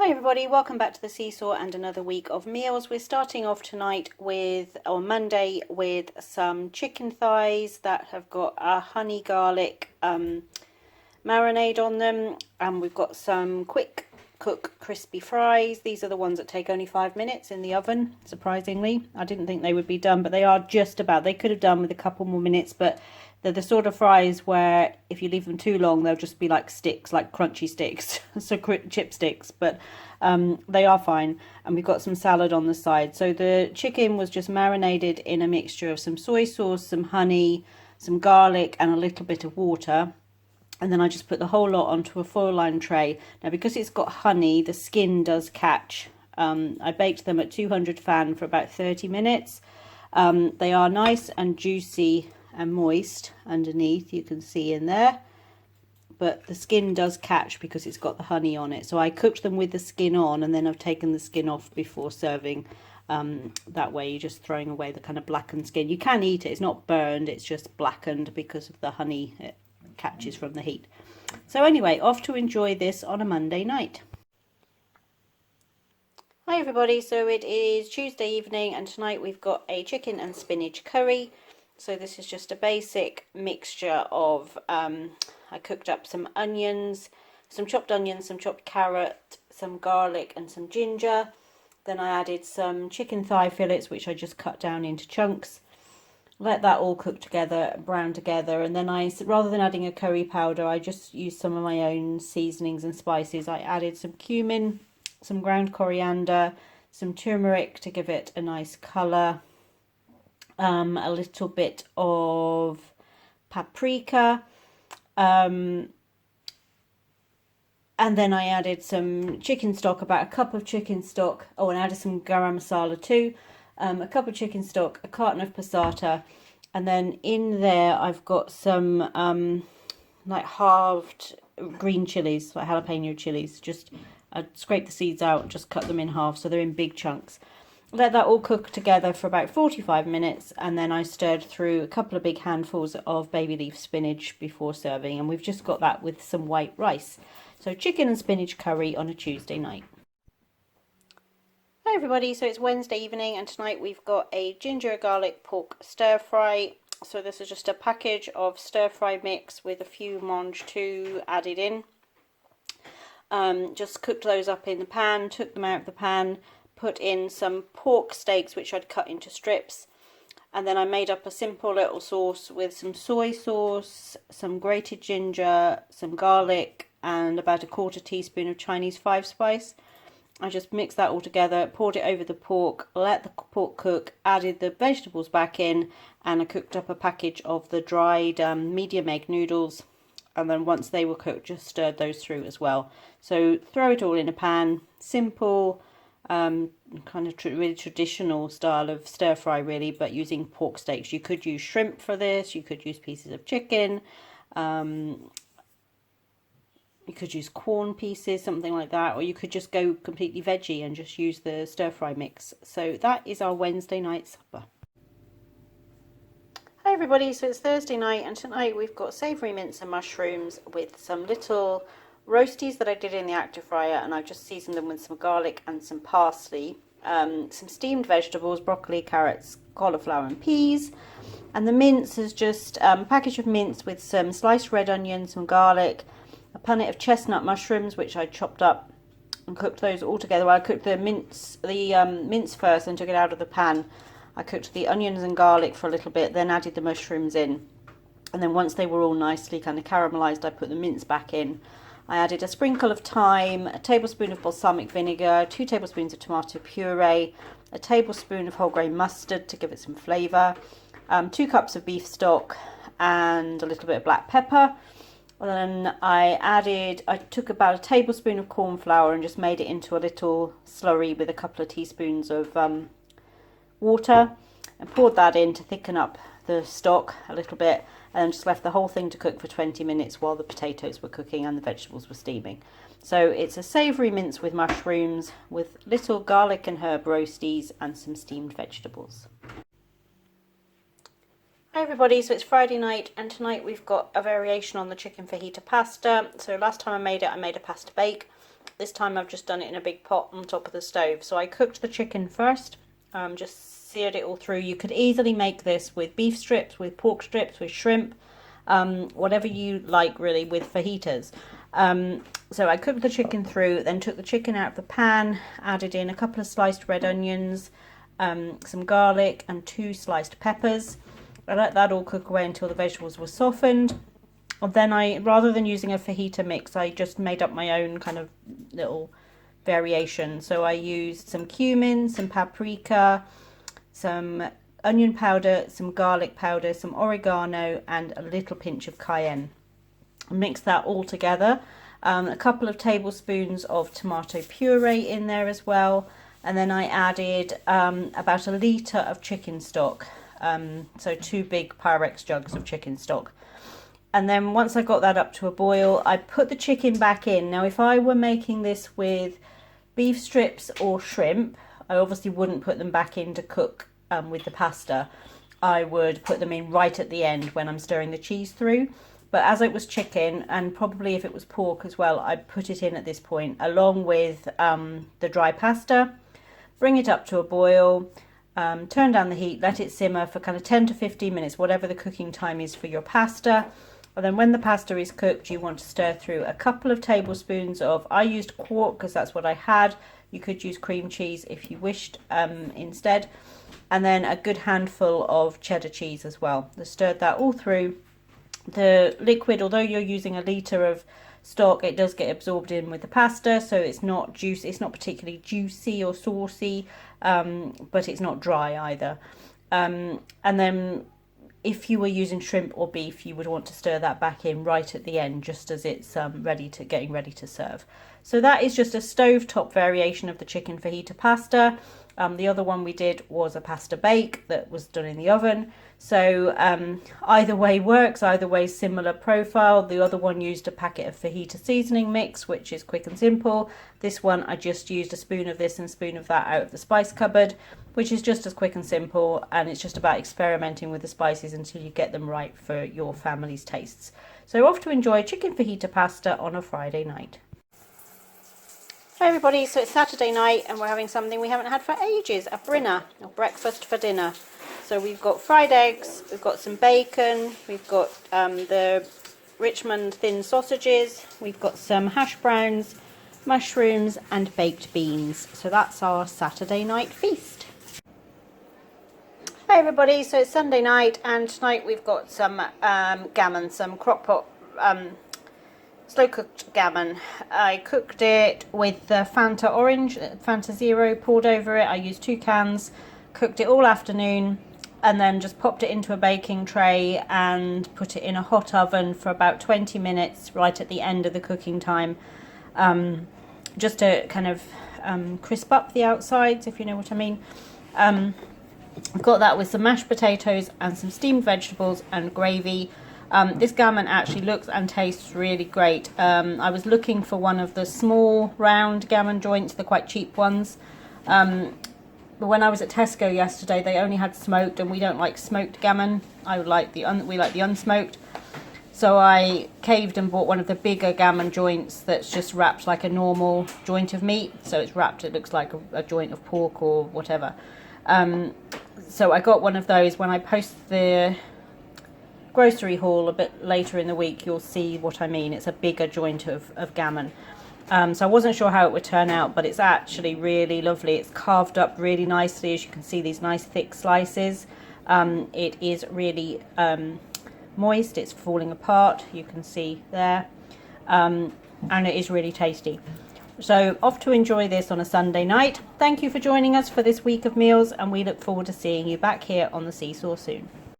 Hi everybody, welcome back to the Seesaw and another week of meals. We're starting off tonight on Monday with some chicken thighs that have got a honey garlic marinade on them, and we've got some quick cook crispy fries. These are the ones that take only 5 minutes in the oven, surprisingly. I didn't think they would be done, but they are just about. They could have done with a couple more minutes, but they're the sort of fries where if you leave them too long, they'll just be like sticks, like crunchy sticks, so chip sticks, but they are fine. And we've got some salad on the side. So the chicken was just marinated in a mixture of some soy sauce, some honey, some garlic, and a little bit of water. And then I just put the whole lot onto a foil lined tray. Now, because it's got honey, the skin does catch. I baked them at 200 fan for about 30 minutes. They are nice and juicy and moist underneath, you can see in there. But the skin does catch because it's got the honey on it. So I cooked them with the skin on, and then I've taken the skin off before serving. That way you're just throwing away the kind of blackened skin. You can eat it, it's not burned, it's just blackened because of the honey. It catches from the heat. So anyway, off to enjoy this on a Monday night. Hi everybody, so it is Tuesday evening and tonight we've got a chicken and spinach curry. So this is just a basic mixture of, I cooked up some onions, some chopped carrot, some garlic and some ginger. Then I added some chicken thigh fillets, which I just cut down into chunks. Let that all cook together, brown together, and then rather than adding a curry powder, I just used some of my own seasonings and spices. I added some cumin, some ground coriander, some turmeric to give it a nice colour, a little bit of paprika, and then I added some chicken stock, about a cup of chicken stock. Oh, and I added some garam masala too. A cup of chicken stock, a carton of passata, and then in there I've got some like halved green chilies, like jalapeno chilies. Just I scrape the seeds out, just cut them in half so they're in big chunks. Let that all cook together for about 45 minutes, and then I stirred through a couple of big handfuls of baby leaf spinach before serving, and we've just got that with some white rice. So chicken and spinach curry on a Tuesday night. Hi everybody, so it's Wednesday evening and tonight we've got a ginger garlic pork stir fry. So this is just a package of stir fry mix with a few mange tout added in. Just cooked those up in the pan, took them out of the pan, put in some pork steaks which I'd cut into strips, and then I made up a simple little sauce with some soy sauce, some grated ginger, some garlic, and about a quarter teaspoon of Chinese 5-spice. I just mixed that all together, poured it over the pork, let the pork cook, added the vegetables back in, and I cooked up a package of the dried medium egg noodles. And then once they were cooked, just stirred those through as well. So throw it all in a pan, simple, kind of really traditional style of stir fry really, but using pork steaks. You could use shrimp for this, you could use pieces of chicken, you could use corn pieces, something like that, or you could just go completely veggie and just use the stir fry mix. So that is our Wednesday night supper. Hi everybody, so it's Thursday night and tonight we've got savoury mince and mushrooms with some little roasties that I did in the active fryer, and I've just seasoned them with some garlic and some parsley, some steamed vegetables, broccoli, carrots, cauliflower and peas. And the mince is just a package of mince with some sliced red onion, some garlic, a punnet of chestnut mushrooms which I chopped up and cooked those all together. Well, I cooked the mince first and took it out of the pan. I cooked the onions and garlic for a little bit, then added the mushrooms in, and then once they were all nicely kind of caramelized, I put the mince back in. I added a sprinkle of thyme, a tablespoon of balsamic vinegar, 2 tablespoons of tomato puree, a tablespoon of whole grain mustard to give it some flavour, 2 cups of beef stock, and a little bit of black pepper. And then I took about a tablespoon of corn flour and just made it into a little slurry with a couple of teaspoons of water, and poured that in to thicken up the stock a little bit, and then just left the whole thing to cook for 20 minutes while the potatoes were cooking and the vegetables were steaming. So it's a savoury mince with mushrooms with little garlic and herb roasties and some steamed vegetables. Hi everybody, so it's Friday night and tonight we've got a variation on the chicken fajita pasta. So last time I made a pasta bake. This time I've just done it in a big pot on top of the stove. So I cooked the chicken first, just seared it all through. You could easily make this with beef strips, with pork strips, with shrimp, whatever you like really with fajitas. So I cooked the chicken through, then took the chicken out of the pan, added in a couple of sliced red onions, some garlic and 2 sliced peppers. I let that all cook away until the vegetables were softened. And then rather than using a fajita mix, I just made up my own kind of little variation. So I used some cumin, some paprika, some onion powder, some garlic powder, some oregano, and a little pinch of cayenne. Mix that all together. A couple of tablespoons of tomato puree in there as well. And then I added about 1 litre of chicken stock. So 2 big Pyrex jugs of chicken stock. And then once I got that up to a boil, I put the chicken back in. Now, if I were making this with beef strips or shrimp, I obviously wouldn't put them back in to cook with the pasta. I would put them in right at the end when I'm stirring the cheese through. But as it was chicken, and probably if it was pork as well, I'd put it in at this point along with the dry pasta. Bring it up to a boil, turn down the heat, let it simmer for kind of 10 to 15 minutes, whatever the cooking time is for your pasta. And then when the pasta is cooked, you want to stir through a couple of tablespoons of, I used quark because that's what I had. You could use cream cheese if you wished instead. And then a good handful of cheddar cheese as well. I stirred that all through. The liquid, although you're using 1 litre of stock, it does get absorbed in with the pasta, so it's not juicy, it's not particularly juicy or saucy, but it's not dry either. And then if you were using shrimp or beef, you would want to stir that back in right at the end, just as it's getting ready to serve. So that is just a stovetop variation of the chicken fajita pasta. The other one we did was a pasta bake that was done in the oven. So either way works, either way similar profile. The other one used a packet of fajita seasoning mix, which is quick and simple. This one I just used a spoon of this and a spoon of that out of the spice cupboard, which is just as quick and simple, and it's just about experimenting with the spices until you get them right for your family's tastes. So off to enjoy chicken fajita pasta on a Friday night. Hi everybody, so it's Saturday night and we're having something we haven't had for ages, a brinner, or breakfast for dinner. So we've got fried eggs, we've got some bacon, we've got the Richmond thin sausages, we've got some hash browns, mushrooms and baked beans. So that's our Saturday night feast. Hi everybody, so it's Sunday night and tonight we've got some gammon, some crock pot slow cooked gammon. I cooked it with the Fanta orange, Fanta Zero poured over it. I used 2 cans, cooked it all afternoon and then just popped it into a baking tray and put it in a hot oven for about 20 minutes right at the end of the cooking time, just to kind of crisp up the outsides, if you know what I mean. I've got that with some mashed potatoes and some steamed vegetables and gravy. This gammon actually looks and tastes really great. I was looking for one of the small round gammon joints, the quite cheap ones. But when I was at Tesco yesterday, they only had smoked, and we don't like smoked gammon. We like the unsmoked. So I caved and bought one of the bigger gammon joints that's just wrapped like a normal joint of meat. So it's wrapped, it looks like a joint of pork or whatever. So I got one of those. When I post the grocery haul a bit later in the week, you'll see what I mean. It's a bigger joint of gammon. So I wasn't sure how it would turn out, but it's actually really lovely. It's carved up really nicely, as you can see, these nice thick slices. It is really moist, it's falling apart, you can see there, and it is really tasty. So off to enjoy this on a Sunday night. Thank you for joining us for this week of meals, and we look forward to seeing you back here on the SeeSaw soon.